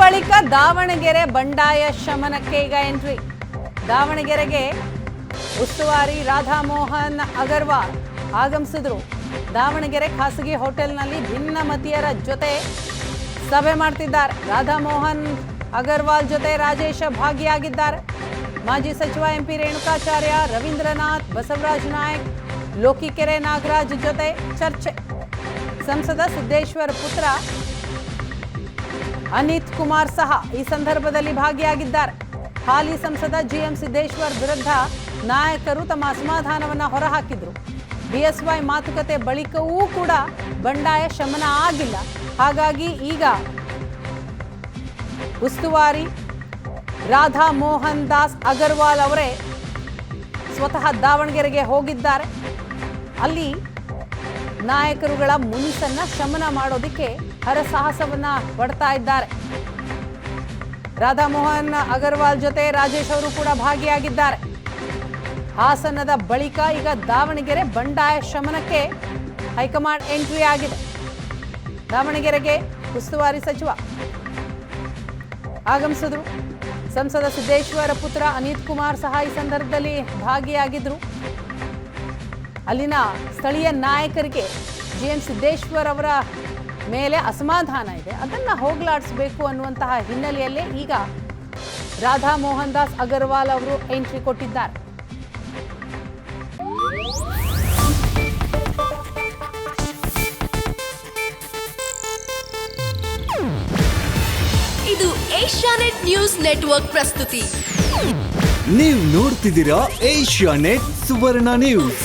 ಬಳಿಕ ದಾವಣಗೆರೆ ಬಂಡಾಯ ಶಮನಕ್ಕೆ ಈಗ ಎಂಟ್ರಿ. ದಾವಣಗೆರೆಗೆ ಉಸ್ತುವಾರಿ ರಾಧಾಮೋಹನ್ ಅಗರ್ವಾಲ್ ಆಗಮಿಸಿದ್ರು. ದಾವಣಗೆರೆ ಖಾಸಗಿ ಹೋಟೆಲ್ನಲ್ಲಿ ಭಿನ್ನಮತೀಯರ ಜೊತೆ ಸಭೆ ಮಾಡ್ತಿದ್ದಾರೆ. ರಾಧಾಮೋಹನ್ ಅಗರ್ವಾಲ್ ಜೊತೆ ರಾಜೇಶ ಭಾಗಿಯಾಗಿದ್ದಾರೆ. ಮಾಜಿ ಸಚಿವ ಎಂಪಿ ರೇಣುಕಾಚಾರ್ಯ, ರವೀಂದ್ರನಾಥ್, ಬಸವರಾಜ ನಾಯಕ್, ಲೋಕಿಕೆರೆ ನಾಗರಾಜ್ ಜೊತೆ ಚರ್ಚೆ. ಸಂಸದ ಸಿದ್ದೇಶ್ವರ್ ಪುತ್ರ ಅನಿತ್ ಕುಮಾರ್ ಸಹ ಈ ಸಂದರ್ಭದಲ್ಲಿ ಭಾಗಿಯಾಗಿದ್ದಾರೆ. ಹಾಲಿ ಸಂಸದ ಜಿಎಂ ಸಿದ್ದೇಶ್ವರ್ ವಿರುದ್ಧ ನಾಯಕರು ತಮ್ಮ ಅಸಮಾಧಾನವನ್ನು ಹೊರಹಾಕಿದ್ರು. ಬಿಎಸ್ವೈ ಮಾತುಕತೆ ಬಳಿಕವೂ ಕೂಡ ಬಂಡಾಯ ಶಮನ ಆಗಿಲ್ಲ. ಹಾಗಾಗಿ ಈಗ ಉಸ್ತುವಾರಿ ರಾಧಾ ಮೋಹನ್ ದಾಸ್ ಅಗರ್ವಾಲ್ ಅವರೇ ಸ್ವತಃ ದಾವಣಗೆರೆಗೆ ಹೋಗಿದ್ದಾರೆ. ಅಲ್ಲಿ ನಾಯಕರುಗಳ ಮುನಿಸನ್ನ ಶಮನ ಮಾಡೋದಕ್ಕೆ ಹರಸಾಹಸವನ್ನ ಪಡ್ತಾ ಇದ್ದಾರೆ. ರಾಧಾಮೋಹನ್ ಅಗರ್ವಾಲ್ ಜೊತೆ ರಾಜೇಶ್ ಅವರು ಕೂಡ ಭಾಗಿಯಾಗಿದ್ದಾರೆ. ಹಾಸನದ ಬಳಿಕ ಈಗ ದಾವಣಗೆರೆ ಬಂಡಾಯ ಶಮನಕ್ಕೆ ಹೈಕಮಾಂಡ್ ಎಂಟ್ರಿ ಆಗಿದೆ. ದಾವಣಗೆರೆಗೆ ಉಸ್ತುವಾರಿ ಸಚಿವ ಆಗಮಿಸಿದ್ರು. ಸಂಸದ ಸಿದ್ದೇಶ್ವರ ಪುತ್ರ ಅನಿತ್ ಕುಮಾರ್ ಸಹ ಈ ಸಂದರ್ಭದಲ್ಲಿ ಭಾಗಿಯಾಗಿದ್ರು. ಅಲ್ಲಿನ ಸ್ಥಳೀಯ ನಾಯಕರಿಗೆ ಜಿಎಂ ಸಿದ್ದೇಶ್ವರ್ ಅವರ ಮೇಲೆ ಅಸಮಾಧಾನ ಇದೆ, ಅದನ್ನು ಹೋಗಲಾಡಿಸಬೇಕು ಅನ್ನುವಂತಹ ಹಿನ್ನೆಲೆಯಲ್ಲೇ ಈಗ ರಾಧಾ ಮೋಹನ್ ದಾಸ್ ಅಗರ್ವಾಲ್ ಅವರು ಎಂಟ್ರಿ ಕೊಟ್ಟಿದ್ದಾರೆ. ಇದು ಏಷ್ಯಾನೆಟ್ ನ್ಯೂಸ್ ನೆಟ್ವರ್ಕ್ ಪ್ರಸ್ತುತಿ. ನೀವು ನೋಡ್ತಿದ್ದೀರಾ ಏಷ್ಯಾನೆಟ್ ಸುವರ್ಣ ನ್ಯೂಸ್.